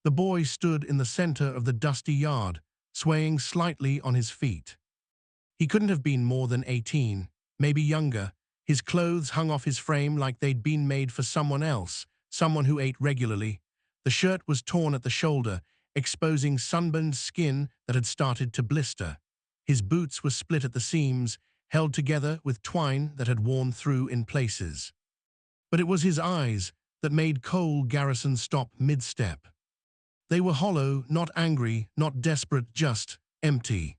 The boy stood in the center of the dusty yard, swaying slightly on his feet. He couldn't have been more than 18, maybe younger. His clothes hung off his frame like they'd been made for someone else, someone who ate regularly. The shirt was torn at the shoulder, exposing sunburned skin that had started to blister. His boots were split at the seams, held together with twine that had worn through in places. But it was his eyes that made Cole Garrison stop mid-step. They were hollow, not angry, not desperate, just empty.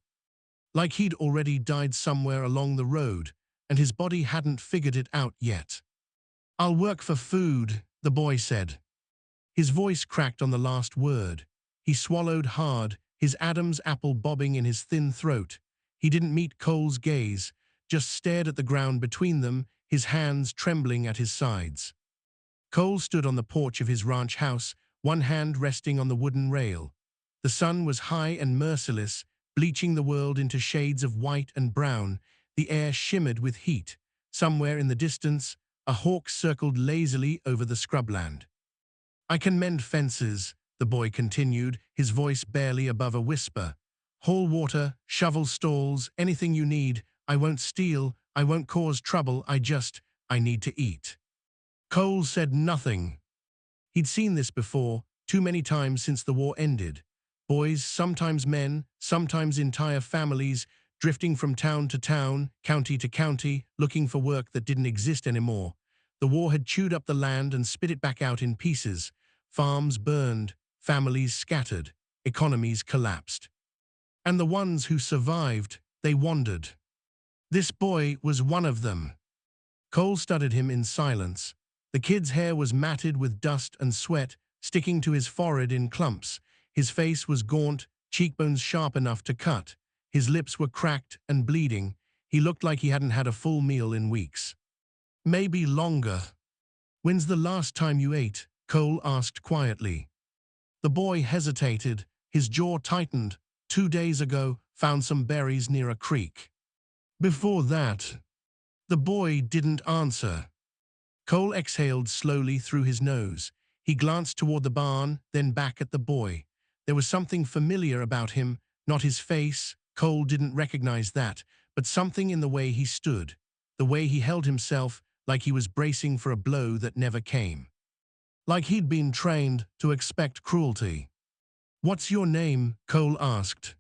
Like he'd already died somewhere along the road, and his body hadn't figured it out yet. "I'll work for food," the boy said. His voice cracked on the last word. He swallowed hard, his Adam's apple bobbing in his thin throat. He didn't meet Cole's gaze, just stared at the ground between them, his hands trembling at his sides. Cole stood on the porch of his ranch house, one hand resting on the wooden rail. The sun was high and merciless, bleaching the world into shades of white and brown. The air shimmered with heat. Somewhere in the distance, a hawk circled lazily over the scrubland. "I can mend fences," the boy continued, his voice barely above a whisper. "Haul water, shovel stalls, anything you need. I won't steal, I won't cause trouble, I need to eat." Cole said nothing. He'd seen this before, too many times since the war ended. Boys, sometimes men, sometimes entire families, drifting from town to town, county to county, looking for work that didn't exist anymore. The war had chewed up the land and spit it back out in pieces. Farms burned, families scattered, economies collapsed. And the ones who survived, they wandered. This boy was one of them. Cole studied him in silence. The kid's hair was matted with dust and sweat, sticking to his forehead in clumps. His face was gaunt, cheekbones sharp enough to cut. His lips were cracked and bleeding. He looked like he hadn't had a full meal in weeks. Maybe longer. "When's the last time you ate?" Cole asked quietly. The boy hesitated, his jaw tightened. "2 days ago, found some berries near a creek." "Before that?" The boy didn't answer. Cole exhaled slowly through his nose. He glanced toward the barn, then back at the boy. There was something familiar about him, not his face, Cole didn't recognize that, but something in the way he stood, the way he held himself, like he was bracing for a blow that never came. Like he'd been trained to expect cruelty. "What's your name?" Cole asked.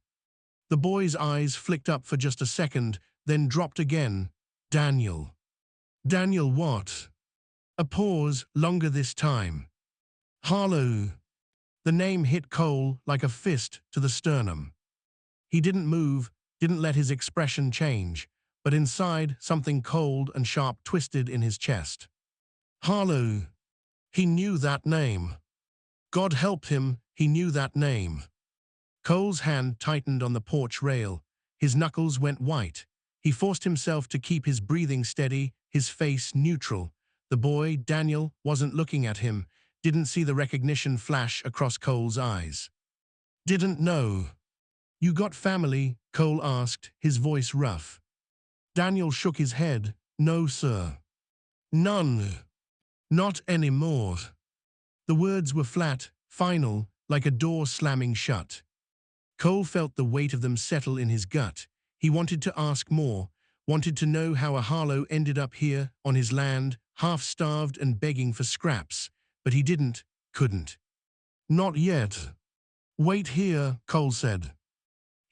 The boy's eyes flicked up for just a second, then dropped again. "Daniel." "Daniel what?" A pause, longer this time. "Harlow." The name hit Cole like a fist to the sternum. He didn't move, didn't let his expression change, but inside, something cold and sharp twisted in his chest. Harlow. He knew that name. God help him, he knew that name. Cole's hand tightened on the porch rail. His knuckles went white. He forced himself to keep his breathing steady, his face neutral. The boy, Daniel, wasn't looking at him, didn't see the recognition flash across Cole's eyes. "Didn't know." "You got family?" Cole asked, his voice rough. Daniel shook his head. "No, sir." "None. Not anymore." The words were flat, final, like a door slamming shut. Cole felt the weight of them settle in his gut. He wanted to ask more, wanted to know how a Harlow ended up here, on his land, half-starved and begging for scraps. But he couldn't. "Not yet." "Wait here," Cole said.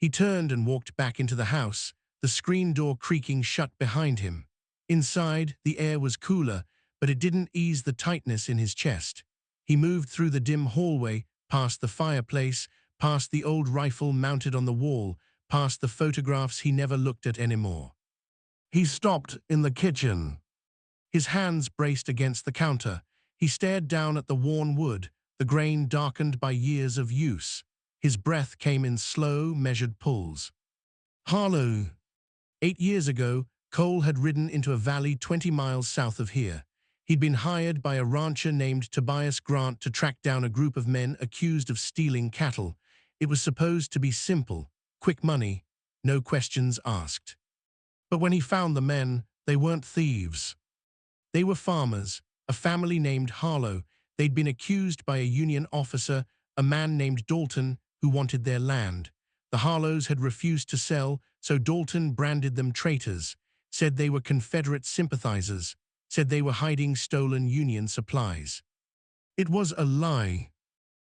He turned and walked back into the house, the screen door creaking shut behind him. Inside, the air was cooler, but it didn't ease the tightness in his chest. He moved through the dim hallway, past the fireplace, past the old rifle mounted on the wall, past the photographs he never looked at anymore. He stopped in the kitchen. His hands braced against the counter. He stared down at the worn wood, the grain darkened by years of use. His breath came in slow, measured pulls. Harlow. 8 years ago, Cole had ridden into a valley 20 miles south of here. He'd been hired by a rancher named Tobias Grant to track down a group of men accused of stealing cattle. It was supposed to be simple, quick money, no questions asked. But when he found the men, they weren't thieves. They were farmers, a family named Harlow. They'd been accused by a Union officer, a man named Dalton who wanted their land. The Harlows had refused to sell, so Dalton branded them traitors, said they were Confederate sympathizers, said they were hiding stolen Union supplies. It was a lie.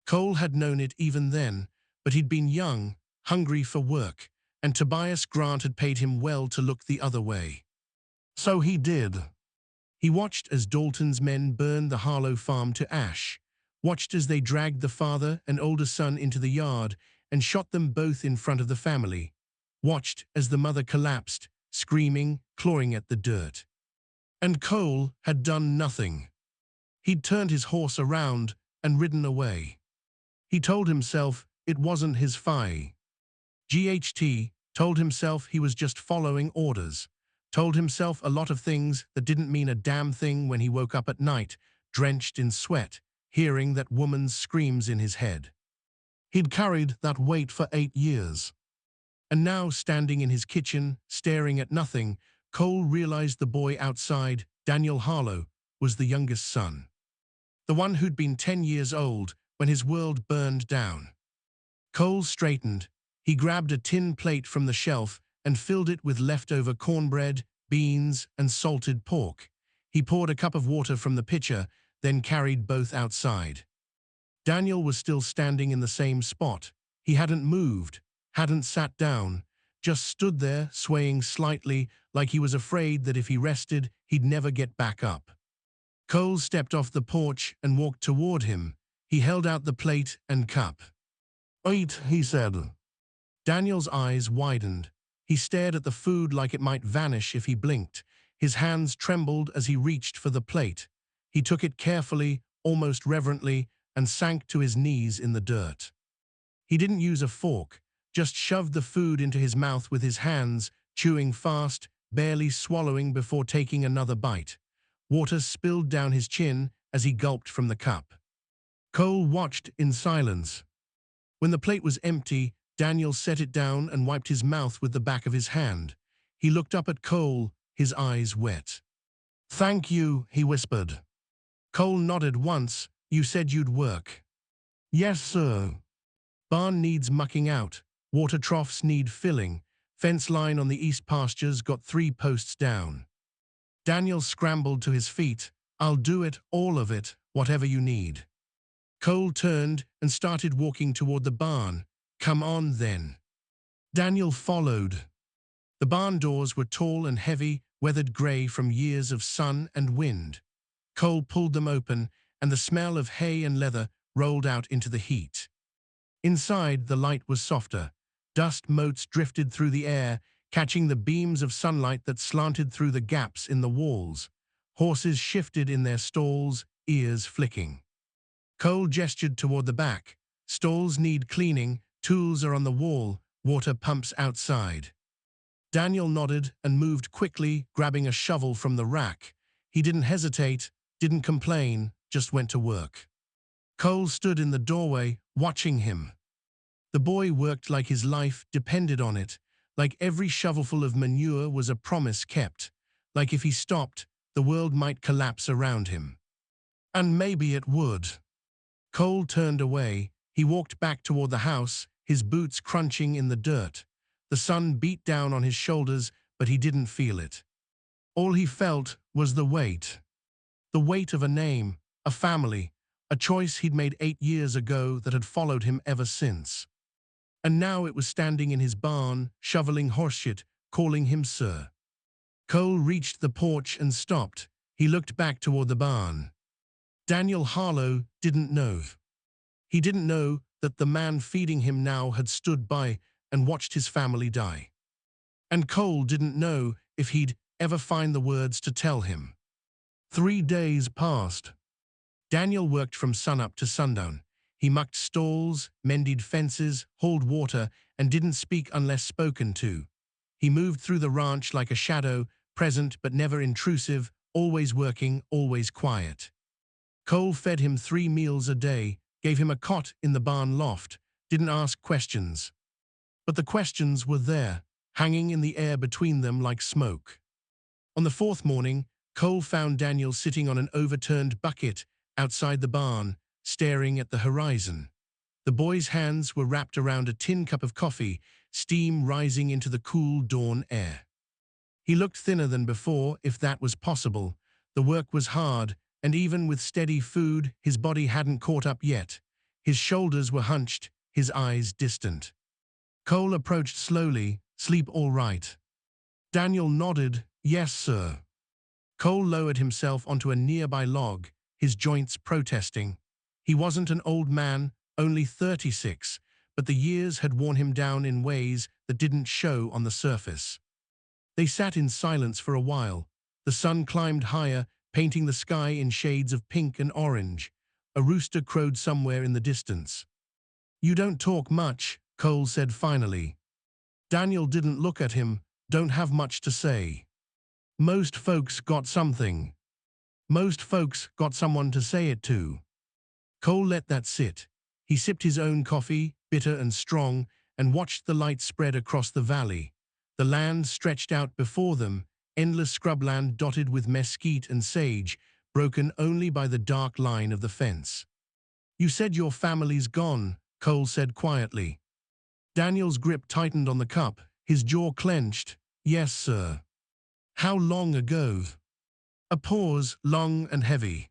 Cole had known it even then, but he'd been young, hungry for work, and Tobias Grant had paid him well to look the other way. So he did. He watched as Dalton's men burned the Harlow farm to ash, watched as they dragged the father and older son into the yard and shot them both in front of the family, watched as the mother collapsed, screaming, clawing at the dirt. And Cole had done nothing. He'd turned his horse around and ridden away. He told himself it wasn't his fight. GHT told himself he was just following orders, told himself a lot of things that didn't mean a damn thing when he woke up at night, drenched in sweat, hearing that woman's screams in his head. He'd carried that weight for 8 years. And now, standing in his kitchen, staring at nothing, Cole realized the boy outside, Daniel Harlow, was the youngest son. The one who'd been 10 years old when his world burned down. Cole straightened. He grabbed a tin plate from the shelf and filled it with leftover cornbread, beans, and salted pork. He poured a cup of water from the pitcher, then carried both outside. Daniel was still standing in the same spot. He hadn't moved, hadn't sat down, just stood there, swaying slightly, like he was afraid that if he rested, he'd never get back up. Cole stepped off the porch and walked toward him. He held out the plate and cup. "Eat," he said. Daniel's eyes widened. He stared at the food like it might vanish if he blinked. His hands trembled as he reached for the plate. He took it carefully, almost reverently, and sank to his knees in the dirt. He didn't use a fork, just shoved the food into his mouth with his hands, chewing fast, barely swallowing before taking another bite. Water spilled down his chin as he gulped from the cup. Cole watched in silence. When the plate was empty, Daniel set it down and wiped his mouth with the back of his hand. He looked up at Cole, his eyes wet. "Thank you," he whispered. Cole nodded once. "You said you'd work." "Yes, sir." "Barn needs mucking out. Water troughs need filling. Fence line on the east pastures got 3 posts down." Daniel scrambled to his feet. "I'll do it, all of it, whatever you need." Cole turned and started walking toward the barn. "Come on, then." Daniel followed. The barn doors were tall and heavy, weathered gray from years of sun and wind. Cole pulled them open, and the smell of hay and leather rolled out into the heat. Inside, the light was softer. Dust motes drifted through the air, catching the beams of sunlight that slanted through the gaps in the walls. Horses shifted in their stalls, ears flicking. Cole gestured toward the back. "Stalls need cleaning, tools are on the wall, water pumps outside." Daniel nodded and moved quickly, grabbing a shovel from the rack. He didn't hesitate, didn't complain, just went to work. Cole stood in the doorway, watching him. The boy worked like his life depended on it, like every shovelful of manure was a promise kept, like if he stopped, the world might collapse around him. And maybe it would. Cole turned away. He walked back toward the house, his boots crunching in the dirt. The sun beat down on his shoulders, but he didn't feel it. All he felt was the weight. The weight of a name, a family, a choice he'd made 8 years ago that had followed him ever since. And now it was standing in his barn, shoveling horseshit, calling him sir. Cole reached the porch and stopped. He looked back toward the barn. Daniel Harlow didn't know. He didn't know that the man feeding him now had stood by and watched his family die. And Cole didn't know if he'd ever find the words to tell him. 3 days passed. Daniel worked from sunup to sundown. He mucked stalls, mended fences, hauled water, and didn't speak unless spoken to. He moved through the ranch like a shadow, present but never intrusive, always working, always quiet. Cole fed him 3 meals a day, gave him a cot in the barn loft, didn't ask questions. But the questions were there, hanging in the air between them like smoke. On the 4th morning, Cole found Daniel sitting on an overturned bucket outside the barn, staring at the horizon. The boy's hands were wrapped around a tin cup of coffee, steam rising into the cool dawn air. He looked thinner than before, if that was possible. The work was hard, and even with steady food, his body hadn't caught up yet. His shoulders were hunched, his eyes distant. Cole approached slowly. "Sleep all right?" Daniel nodded. "Yes, sir." Cole lowered himself onto a nearby log, his joints protesting. He wasn't an old man, only 36, but the years had worn him down in ways that didn't show on the surface. They sat in silence for a while. The sun climbed higher, painting the sky in shades of pink and orange. A rooster crowed somewhere in the distance. "You don't talk much," Cole said finally. Daniel didn't look at him. "Don't have much to say." Most folks got something. Most folks got someone to say it to. Cole let that sit. He sipped his own coffee, bitter and strong, and watched the light spread across the valley. The land stretched out before them, endless scrubland dotted with mesquite and sage, broken only by the dark line of the fence. "You said your family's gone," Cole said quietly. Daniel's grip tightened on the cup, his jaw clenched. "Yes, sir." "How long ago?" A pause, long and heavy.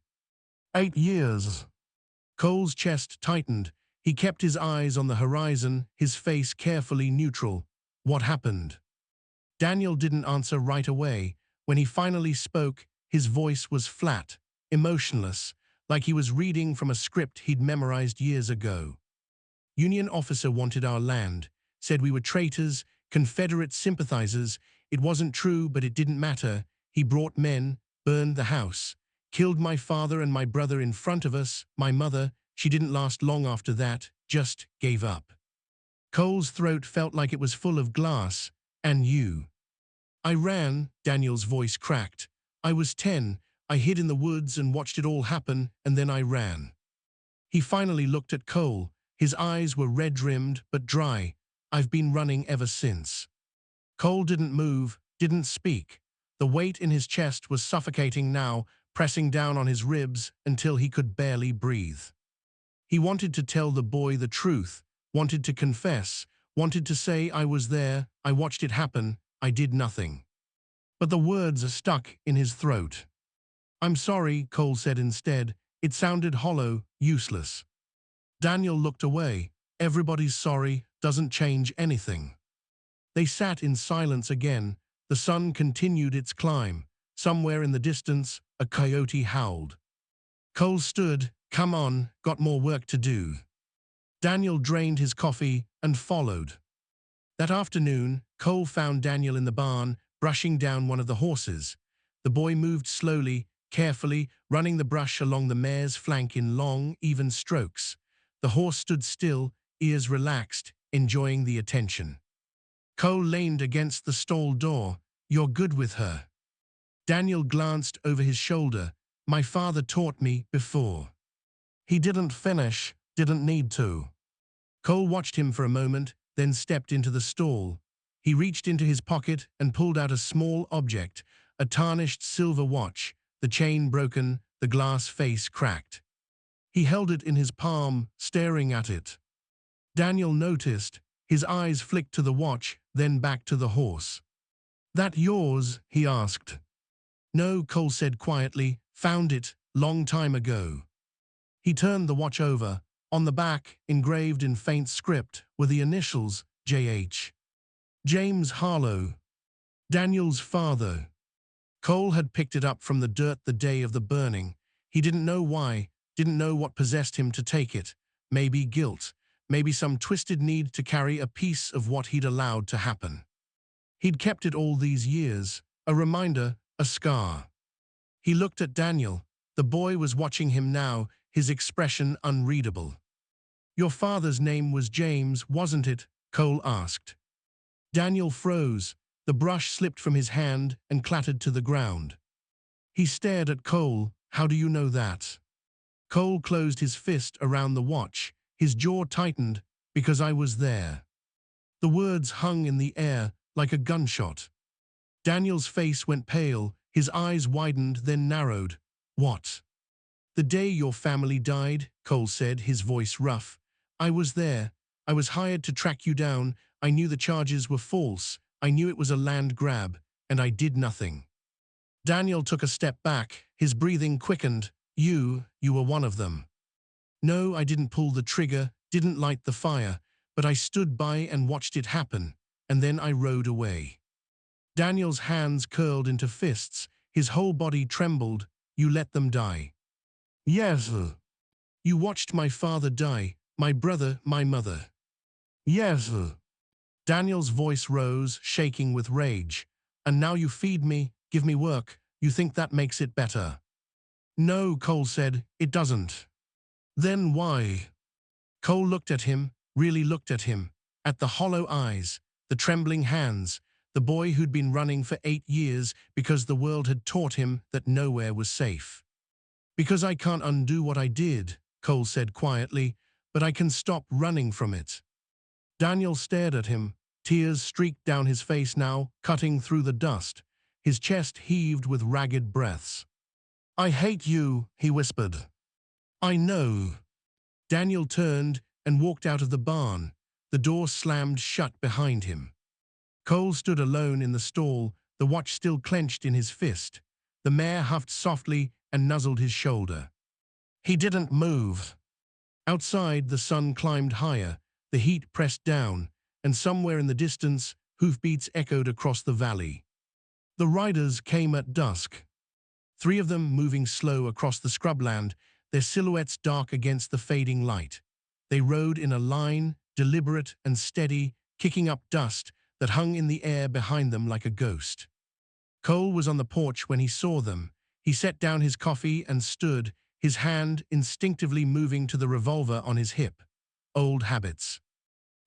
8 years. Cole's chest tightened. He kept his eyes on the horizon, his face carefully neutral. "What happened?" Daniel didn't answer right away. When he finally spoke, his voice was flat, emotionless, like he was reading from a script he'd memorized years ago. "Union officer wanted our land, said we were traitors, Confederate sympathizers. It wasn't true, but it didn't matter. He brought men, burned the house, killed my father and my brother in front of us. My mother, she didn't last long after that, just gave up." Cole's throat felt like it was full of glass. "And you?" "I ran," Daniel's voice cracked. "I was 10. I hid in the woods and watched it all happen, and then I ran." He finally looked at Cole. His eyes were red-rimmed but dry. "I've been running ever since." Cole didn't move, didn't speak. The weight in his chest was suffocating now, pressing down on his ribs until he could barely breathe. He wanted to tell the boy the truth, wanted to confess, wanted to say, "I was there, I watched it happen, I did nothing." But the words stuck in his throat. "I'm sorry," Cole said instead. It sounded hollow, useless. Daniel looked away. "Everybody's sorry, doesn't change anything." They sat in silence again. The sun continued its climb. Somewhere in the distance, a coyote howled. Cole stood. "Come on, got more work to do." Daniel drained his coffee and followed. That afternoon, Cole found Daniel in the barn, brushing down one of the horses. The boy moved slowly, carefully, running the brush along the mare's flank in long, even strokes. The horse stood still, ears relaxed, enjoying the attention. Cole leaned against the stall door. "You're good with her." Daniel glanced over his shoulder. "My father taught me before." He didn't finish, didn't need to. Cole watched him for a moment, then stepped into the stall. He reached into his pocket and pulled out a small object, a tarnished silver watch, the chain broken, the glass face cracked. He held it in his palm, staring at it. Daniel noticed. His eyes flicked to the watch, then back to the horse. "That yours?" he asked. "No," Cole said quietly. "Found it, long time ago." He turned the watch over. On the back, engraved in faint script, were the initials J.H. James Harlow, Daniel's father. Cole had picked it up from the dirt the day of the burning. He didn't know why, didn't know what possessed him to take it. Maybe guilt, maybe some twisted need to carry a piece of what he'd allowed to happen. He'd kept it all these years, a reminder, a scar. He looked at Daniel. The boy was watching him now, his expression unreadable. "Your father's name was James, wasn't it?" Cole asked. Daniel froze. The brush slipped from his hand and clattered to the ground. He stared at Cole. "How do you know that?" Cole closed his fist around the watch. His jaw tightened. "Because I was there." The words hung in the air like a gunshot. Daniel's face went pale. His eyes widened, then narrowed. "What?" "The day your family died," Cole said, his voice rough. I was there. I was hired to track you down. I knew the charges were false. I knew it was a land grab, and I did nothing. Daniel took a step back. His breathing quickened. You were one of them. No, I didn't pull the trigger, didn't light the fire, but I stood by and watched it happen, and then I rode away. Daniel's hands curled into fists. His whole body trembled. You let them die. Yes. You watched my father die, my brother, my mother. Yes. Daniel's voice rose, shaking with rage. And now you feed me, give me work. You think that makes it better? No, Cole said, it doesn't. Then why? Cole looked at him, really looked at him, at the hollow eyes, the trembling hands, the boy who'd been running for 8 years because the world had taught him that nowhere was safe. Because I can't undo what I did, Cole said quietly, but I can stop running from it. Daniel stared at him. Tears streaked down his face now, cutting through the dust. His chest heaved with ragged breaths. I hate you, he whispered. I know. Daniel turned and walked out of the barn. The door slammed shut behind him. Cole stood alone in the stall, the watch still clenched in his fist. The mare huffed softly and nuzzled his shoulder. He didn't move. Outside, the sun climbed higher, the heat pressed down, and somewhere in the distance, hoofbeats echoed across the valley. The riders came at dusk. 3 of them moving slow across the scrubland, their silhouettes dark against the fading light. They rode in a line, deliberate and steady, kicking up dust that hung in the air behind them like a ghost. Cole was on the porch when he saw them. He set down his coffee and stood, his hand instinctively moving to the revolver on his hip. Old habits.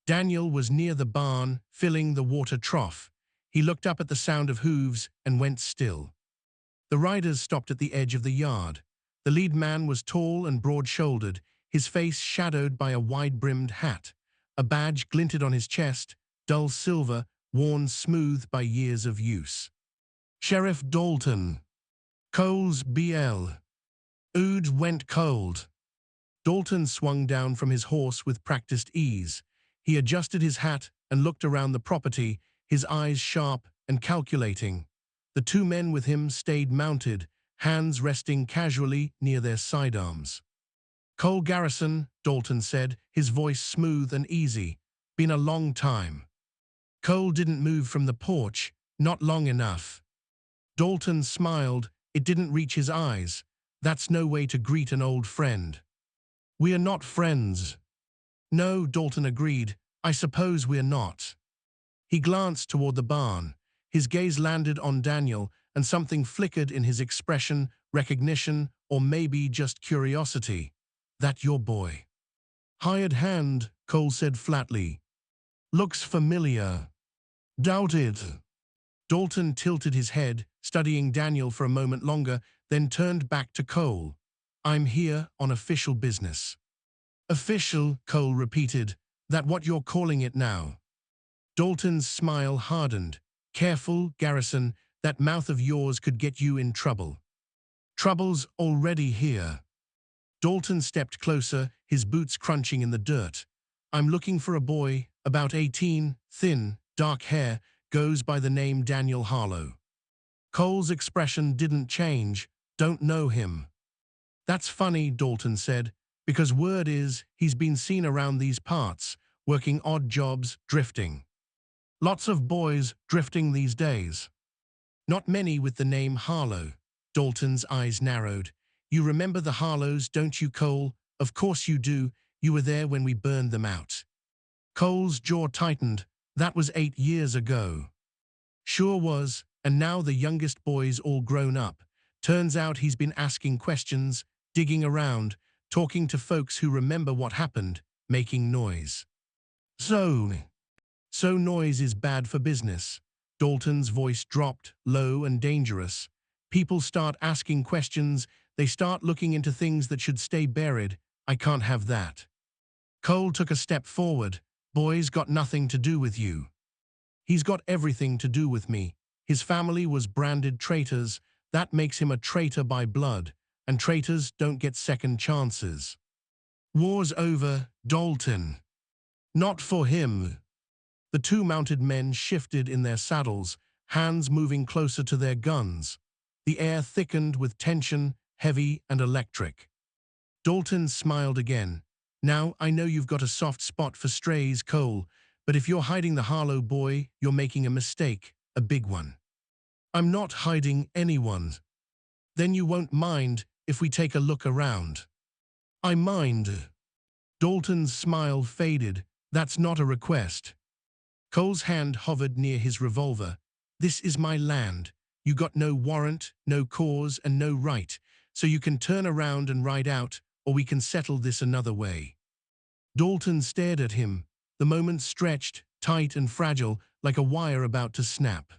Daniel was near the barn, filling the water trough. He looked up at the sound of hooves and went still. The riders stopped at the edge of the yard. The lead man was tall and broad-shouldered, his face shadowed by a wide-brimmed hat. A badge glinted on his chest, dull silver, worn smooth by years of use. Sheriff Dalton. Cole's BL. Ood went cold. Dalton swung down from his horse with practiced ease. He adjusted his hat and looked around the property, his eyes sharp and calculating. The 2 men with him stayed mounted, hands resting casually near their sidearms. Cole Garrison, Dalton said, his voice smooth and easy. Been a long time. Cole didn't move from the porch, not long enough. Dalton smiled. It didn't reach his eyes. That's no way to greet an old friend. We are not friends. No, Dalton agreed. I suppose we're not. He glanced toward the barn. His gaze landed on Daniel, and something flickered in his expression, recognition, or maybe just curiosity. That your boy? Hired hand, Cole said flatly. Looks familiar. Doubt it. Dalton tilted his head, studying Daniel for a moment longer, then turned back to Cole. I'm here on official business. Official, Cole repeated. That what you're calling it now? Dalton's smile hardened. Careful, Garrison, that mouth of yours could get you in trouble. Trouble's already here. Dalton stepped closer, his boots crunching in the dirt. I'm looking for a boy, about 18, thin, dark hair, goes by the name Daniel Harlow. Cole's expression didn't change. Don't know him. That's funny, Dalton said, because word is he's been seen around these parts, working odd jobs, drifting. Lots of boys drifting these days. Not many with the name Harlow. Dalton's eyes narrowed. You remember the Harlows, don't you, Cole? Of course you do. You were there when we burned them out. Cole's jaw tightened. That was 8 years ago. Sure was, and now the youngest boy's all grown up. Turns out he's been asking questions, digging around, talking to folks who remember what happened, making noise. So noise is bad for business. Dalton's voice dropped, low and dangerous. People start asking questions, they start looking into things that should stay buried. I can't have that. Cole took a step forward. Boy's got nothing to do with you. He's got everything to do with me. His family was branded traitors. That makes him a traitor by blood, and traitors don't get second chances. War's over, Dalton. Not for him. The two mounted men shifted in their saddles, hands moving closer to their guns. The air thickened with tension, heavy and electric. Dalton smiled again. Now, I know you've got a soft spot for strays, Cole, but if you're hiding the Harlow boy, you're making a mistake, a big one. I'm not hiding anyone. Then you won't mind if we take a look around. I mind. Dalton's smile faded. That's not a request. Cole's hand hovered near his revolver. This is my land. You got no warrant, no cause, and no right, so you can turn around and ride out, or we can settle this another way. Dalton stared at him, the moment stretched, tight and fragile, like a wire about to snap.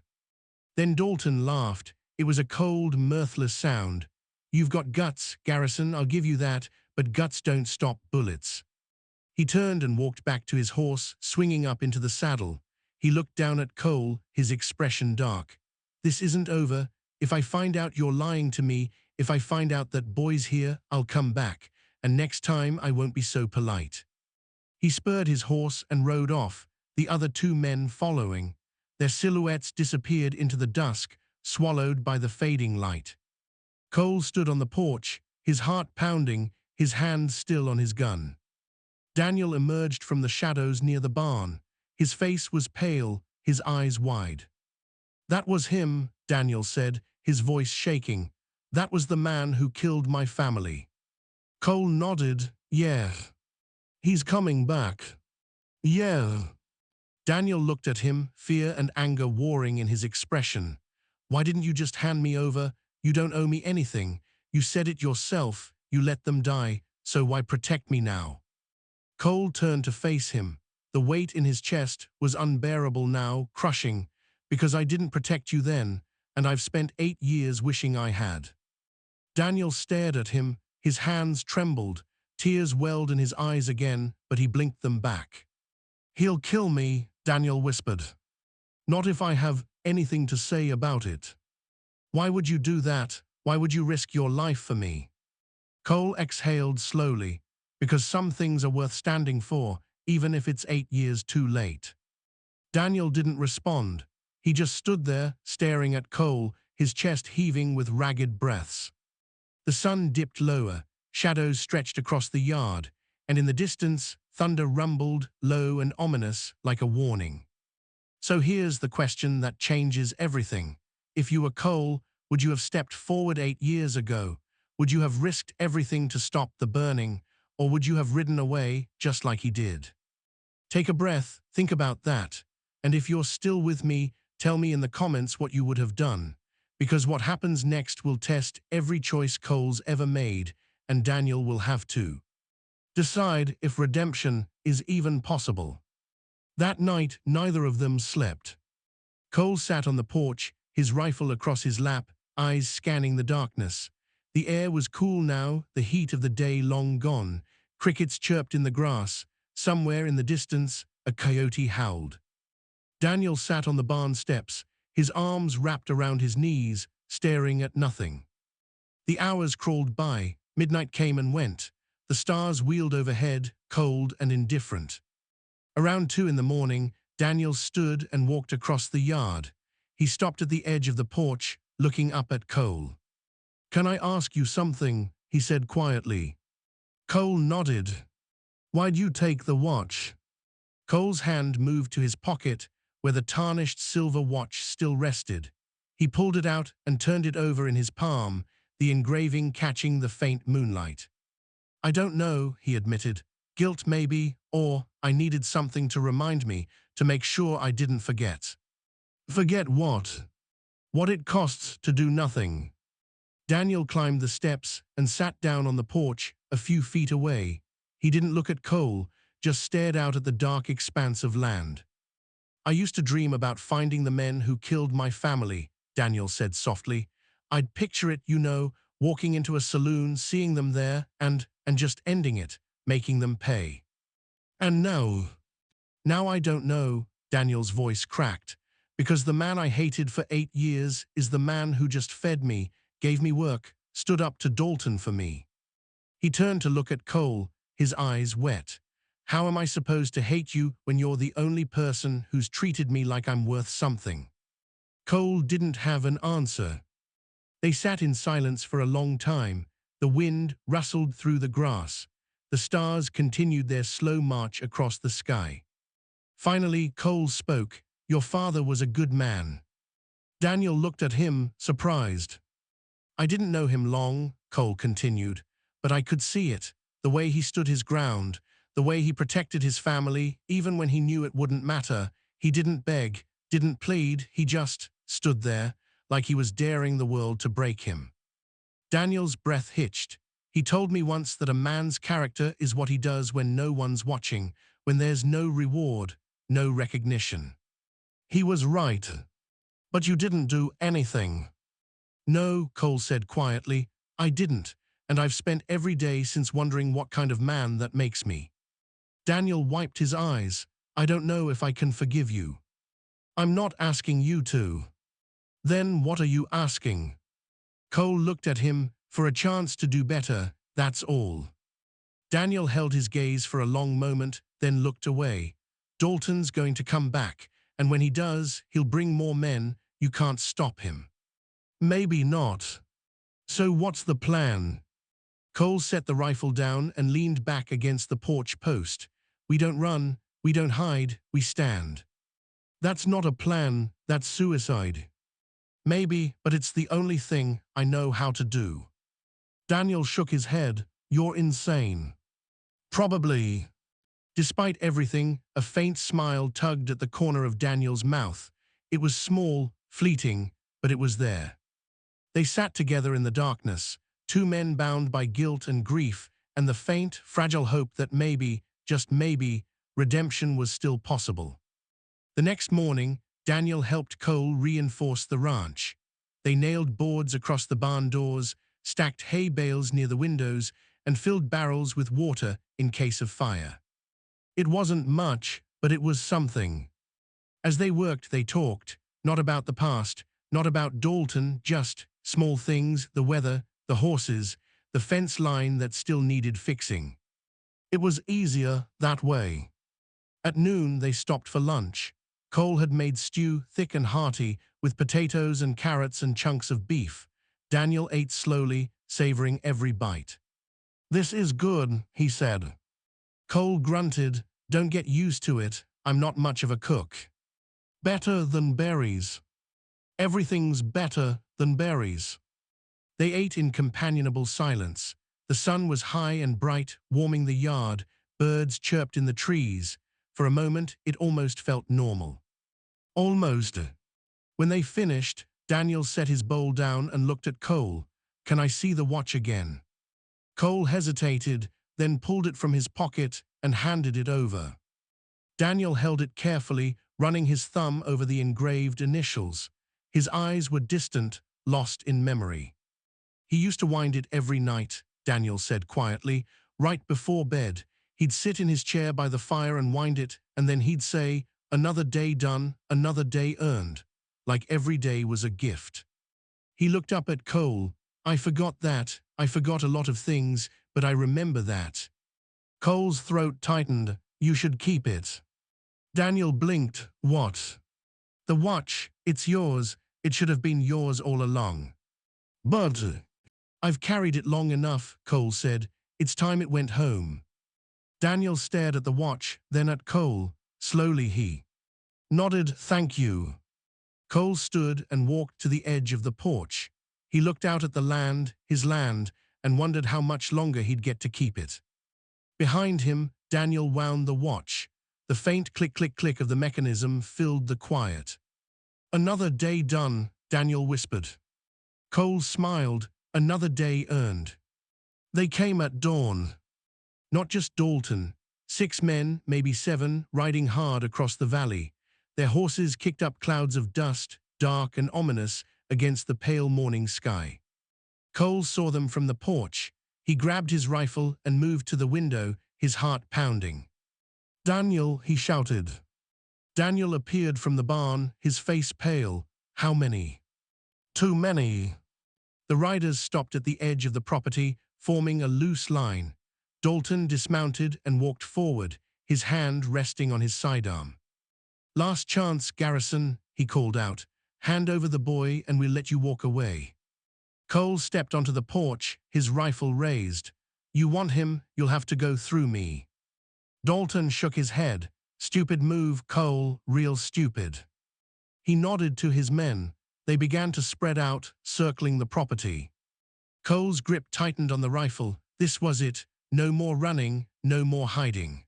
Then Dalton laughed. It was a cold, mirthless sound. You've got guts, Garrison, I'll give you that, but guts don't stop bullets. He turned and walked back to his horse, swinging up into the saddle. He looked down at Cole, his expression dark. This isn't over. If I find out you're lying to me, if I find out that boy's here, I'll come back, and next time I won't be so polite. He spurred his horse and rode off, the other two men following. Their silhouettes disappeared into the dusk, swallowed by the fading light. Cole stood on the porch, his heart pounding, his hand still on his gun. Daniel emerged from the shadows near the barn. His face was pale, his eyes wide. That was him, Daniel said, his voice shaking. That was the man who killed my family. Cole nodded. Yeah. He's coming back. Yeah. Daniel looked at him, fear and anger warring in his expression. Why didn't you just hand me over? You don't owe me anything. You said it yourself. You let them die, so why protect me now? Cole turned to face him. The weight in his chest was unbearable now, crushing, because I didn't protect you then, and I've spent 8 years wishing I had. Daniel stared at him, his hands trembled, tears welled in his eyes again, but he blinked them back. He'll kill me, Daniel whispered. Not if I have anything to say about it. Why would you do that? Why would you risk your life for me? Cole exhaled slowly, because some things are worth standing for, even if it's 8 years too late. Daniel didn't respond. He just stood there, staring at Cole, his chest heaving with ragged breaths. The sun dipped lower, shadows stretched across the yard, and in the distance, thunder rumbled, low and ominous, like a warning. So here's the question that changes everything. If you were Cole, would you have stepped forward 8 years ago? Would you have risked everything to stop the burning, or would you have ridden away just like he did? Take a breath, think about that, and if you're still with me, tell me in the comments what you would have done, because what happens next will test every choice Cole's ever made, and Daniel will have to decide if redemption is even possible. That night, neither of them slept. Cole sat on the porch, his rifle across his lap, eyes scanning the darkness. The air was cool now, the heat of the day long gone. Crickets chirped in the grass. Somewhere in the distance, a coyote howled. Daniel sat on the barn steps, his arms wrapped around his knees, staring at nothing. The hours crawled by, midnight came and went. The stars wheeled overhead, cold and indifferent. Around 2 in the morning, Daniel stood and walked across the yard. He stopped at the edge of the porch, looking up at Cole. "Can I ask you something?" he said quietly. Cole nodded. "Why'd you take the watch?" Cole's hand moved to his pocket, where the tarnished silver watch still rested. He pulled it out and turned it over in his palm, the engraving catching the faint moonlight. "I don't know," he admitted. "Guilt maybe, or I needed something to remind me, to make sure I didn't forget." "Forget what?" "What it costs to do nothing." Daniel climbed the steps and sat down on the porch a few feet away. He didn't look at Cole, just stared out at the dark expanse of land. "I used to dream about finding the men who killed my family," Daniel said softly. "I'd picture it, you know, walking into a saloon, seeing them there, and just ending it, making them pay. And now I don't know," Daniel's voice cracked, "because the man I hated for 8 years is the man who just fed me, gave me work, stood up to Dalton for me." He turned to look at Cole, his eyes wet. How am I supposed to hate you when you're the only person who's treated me like I'm worth something? Cole didn't have an answer. They sat in silence for a long time. The wind rustled through the grass. The stars continued their slow march across the sky. Finally, Cole spoke. Your father was a good man. Daniel looked at him, surprised. I didn't know him long, Cole continued, but I could see it, the way he stood his ground, the way he protected his family, even when he knew it wouldn't matter. He didn't beg, didn't plead, he just stood there, like he was daring the world to break him. Daniel's breath hitched. He told me once that a man's character is what he does when no one's watching, when there's no reward, no recognition. He was right. But you didn't do anything. No, Cole said quietly, I didn't, and I've spent every day since wondering what kind of man that makes me. Daniel wiped his eyes. I don't know if I can forgive you. I'm not asking you to. Then what are you asking? Cole looked at him, for a chance to do better, that's all. Daniel held his gaze for a long moment, then looked away. Dalton's going to come back, and when he does, he'll bring more men. You can't stop him. Maybe not. So what's the plan? Cole set the rifle down and leaned back against the porch post. We don't run, we don't hide, we stand. That's not a plan, that's suicide. Maybe, but it's the only thing I know how to do. Daniel shook his head. You're insane. Probably. Despite everything, a faint smile tugged at the corner of Daniel's mouth. It was small, fleeting, but it was there. They sat together in the darkness, two men bound by guilt and grief, and the faint, fragile hope that maybe, just maybe, redemption was still possible. The next morning, Daniel helped Cole reinforce the ranch. They nailed boards across the barn doors, stacked hay bales near the windows, and filled barrels with water in case of fire. It wasn't much, but it was something. As they worked, they talked, not about the past, not about Dalton, just small things, the weather, the horses, the fence line that still needed fixing. It was easier that way. At noon, they stopped for lunch. Cole had made stew, thick and hearty, with potatoes and carrots and chunks of beef. Daniel ate slowly, savoring every bite. This is good, he said. Cole grunted, don't get used to it, I'm not much of a cook. Better than berries. Everything's better than berries. They ate in companionable silence. The sun was high and bright, warming the yard. Birds chirped in the trees. For a moment, it almost felt normal. Almost. When they finished, Daniel set his bowl down and looked at Cole. Can I see the watch again? Cole hesitated, then pulled it from his pocket and handed it over. Daniel held it carefully, running his thumb over the engraved initials. His eyes were distant, lost in memory. He used to wind it every night, Daniel said quietly, right before bed. He'd sit in his chair by the fire and wind it, and then he'd say, another day done, another day earned, like every day was a gift. He looked up at Cole. I forgot that, I forgot a lot of things, but I remember that. Cole's throat tightened. You should keep it. Daniel blinked. What? The watch, it's yours. It should have been yours all along. But I've carried it long enough, Cole said. It's time it went home. Daniel stared at the watch, then at Cole. Slowly he nodded, thank you. Cole stood and walked to the edge of the porch. He looked out at the land, his land, and wondered how much longer he'd get to keep it. Behind him, Daniel wound the watch. The faint click-click-click of the mechanism filled the quiet. Another day done, Daniel whispered. Cole smiled. Another day earned. They came at dawn. Not just Dalton. 6 men, maybe 7, riding hard across the valley. Their horses kicked up clouds of dust, dark and ominous, against the pale morning sky. Cole saw them from the porch. He grabbed his rifle and moved to the window, his heart pounding. Daniel, he shouted. Daniel appeared from the barn, his face pale. How many? Too many. The riders stopped at the edge of the property, forming a loose line. Dalton dismounted and walked forward, his hand resting on his sidearm. "Last chance, Garrison," he called out. "Hand over the boy and we'll let you walk away." Cole stepped onto the porch, his rifle raised. "You want him, you'll have to go through me." Dalton shook his head. "Stupid move, Cole, real stupid." He nodded to his men. They began to spread out, circling the property. Cole's grip tightened on the rifle. This was it. No more running, no more hiding.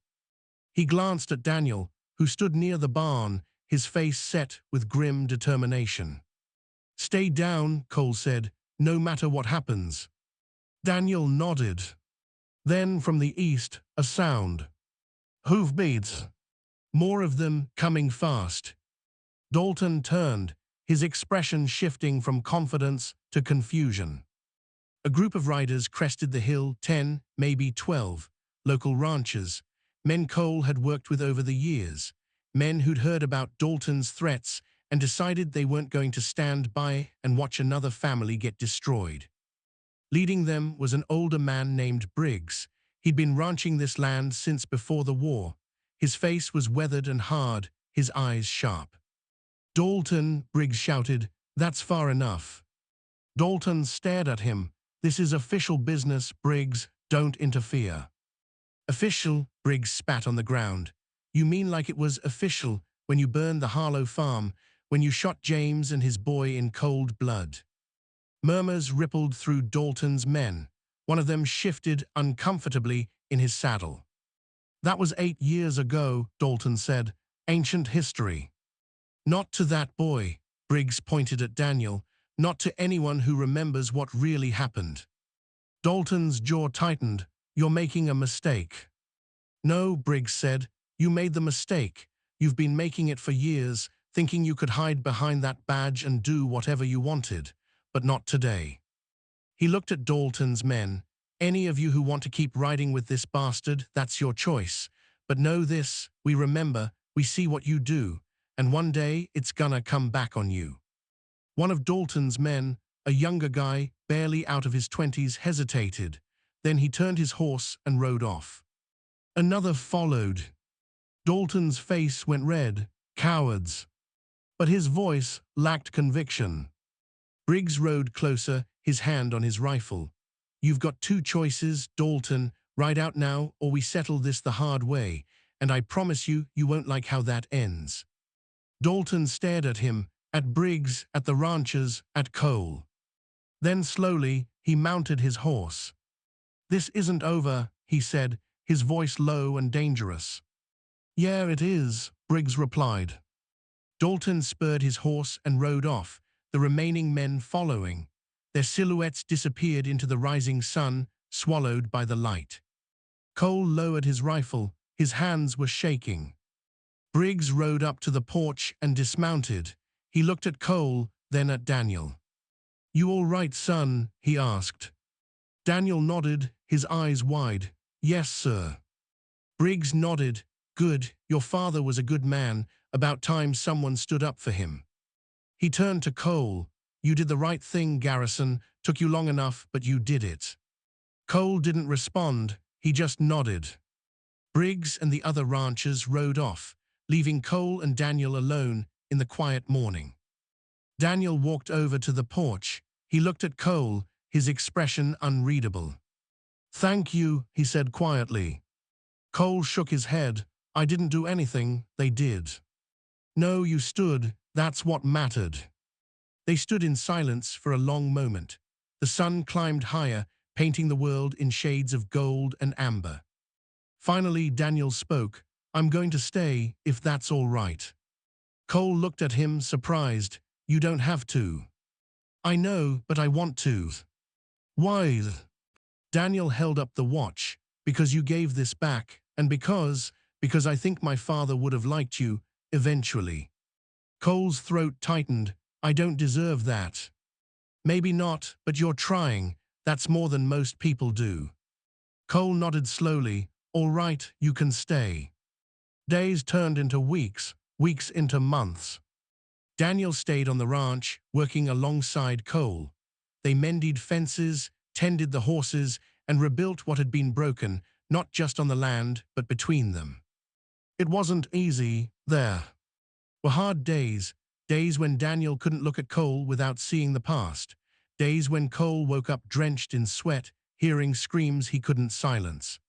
He glanced at Daniel, who stood near the barn, his face set with grim determination. "Stay down," Cole said, "no matter what happens." Daniel nodded. Then from the east, a sound. Hoofbeats. More of them, coming fast. Dalton turned, his expression shifting from confidence to confusion. A group of riders crested the hill, 10, maybe 12, local ranchers, men Cole had worked with over the years, men who'd heard about Dalton's threats and decided they weren't going to stand by and watch another family get destroyed. Leading them was an older man named Briggs. He'd been ranching this land since before the war. His face was weathered and hard, his eyes sharp. "Dalton," Briggs shouted, "that's far enough." Dalton stared at him. "This is official business, Briggs, don't interfere." "Official?" Briggs spat on the ground. "You mean like it was official when you burned the Harlow farm, when you shot James and his boy in cold blood?" Murmurs rippled through Dalton's men. One of them shifted uncomfortably in his saddle. "That was 8 years ago," Dalton said. "Ancient history." "Not to that boy," Briggs pointed at Daniel. "Not to anyone who remembers what really happened." Dalton's jaw tightened. "You're making a mistake." "No," Briggs said. "You made the mistake. You've been making it for years, thinking you could hide behind that badge and do whatever you wanted. But not today." He looked at Dalton's men. "Any of you who want to keep riding with this bastard, that's your choice. But know this, we remember, we see what you do, and one day it's gonna come back on you." One of Dalton's men, a younger guy, barely out of his 20s, hesitated. Then he turned his horse and rode off. Another followed. Dalton's face went red. "Cowards." But his voice lacked conviction. Briggs rode closer, his hand on his rifle. "You've got 2 choices, Dalton. Ride out now, or we settle this the hard way, and I promise you, you won't like how that ends." Dalton stared at him, at Briggs, at the ranchers, at Cole. Then slowly, he mounted his horse. "This isn't over," he said, his voice low and dangerous. "Yeah, it is," Briggs replied. Dalton spurred his horse and rode off, the remaining men following. Their silhouettes disappeared into the rising sun, swallowed by the light. Cole lowered his rifle, his hands were shaking. Briggs rode up to the porch and dismounted. He looked at Cole, then at Daniel. "You all right, son?" he asked. Daniel nodded, his eyes wide. "Yes, sir." Briggs nodded. "Good, your father was a good man. About time someone stood up for him." He turned to Cole. "You did the right thing, Garrison. Took you long enough, but you did it." Cole didn't respond, he just nodded. Briggs and the other ranchers rode off, leaving Cole and Daniel alone in the quiet morning. Daniel walked over to the porch. He looked at Cole, his expression unreadable. "Thank you," he said quietly. Cole shook his head. "I didn't do anything, they did." "No, you stood, that's what mattered." They stood in silence for a long moment. The sun climbed higher, painting the world in shades of gold and amber. Finally, Daniel spoke. "I'm going to stay, if that's all right." Cole looked at him, surprised. "You don't have to." "I know, but I want to." "Why?" Daniel held up the watch. "Because you gave this back, and because I think my father would have liked you, eventually." Cole's throat tightened. "I don't deserve that." "Maybe not, but you're trying. That's more than most people do." Cole nodded slowly. "All right, you can stay." Days turned into weeks, weeks into months. Daniel stayed on the ranch, working alongside Cole. They mended fences, tended the horses, and rebuilt what had been broken, not just on the land, but between them. It wasn't easy there. Were hard days, days when Daniel couldn't look at Cole without seeing the past, days when Cole woke up drenched in sweat, hearing screams he couldn't silence.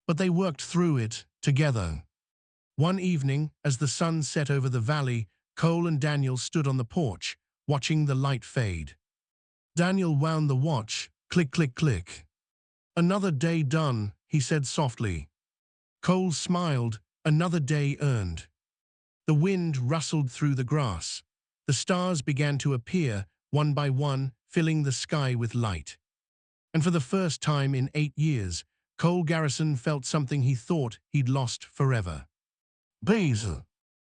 But they worked through it together. One evening, as the sun set over the valley, Cole and Daniel stood on the porch, watching the light fade. Daniel wound the watch, click, click, click. "Another day done," he said softly. Cole smiled, "Another day earned." The wind rustled through the grass. The stars began to appear, one by one, filling the sky with light. And for the first time in 8 years, Cole Garrison felt something he thought he'd lost forever. Peace.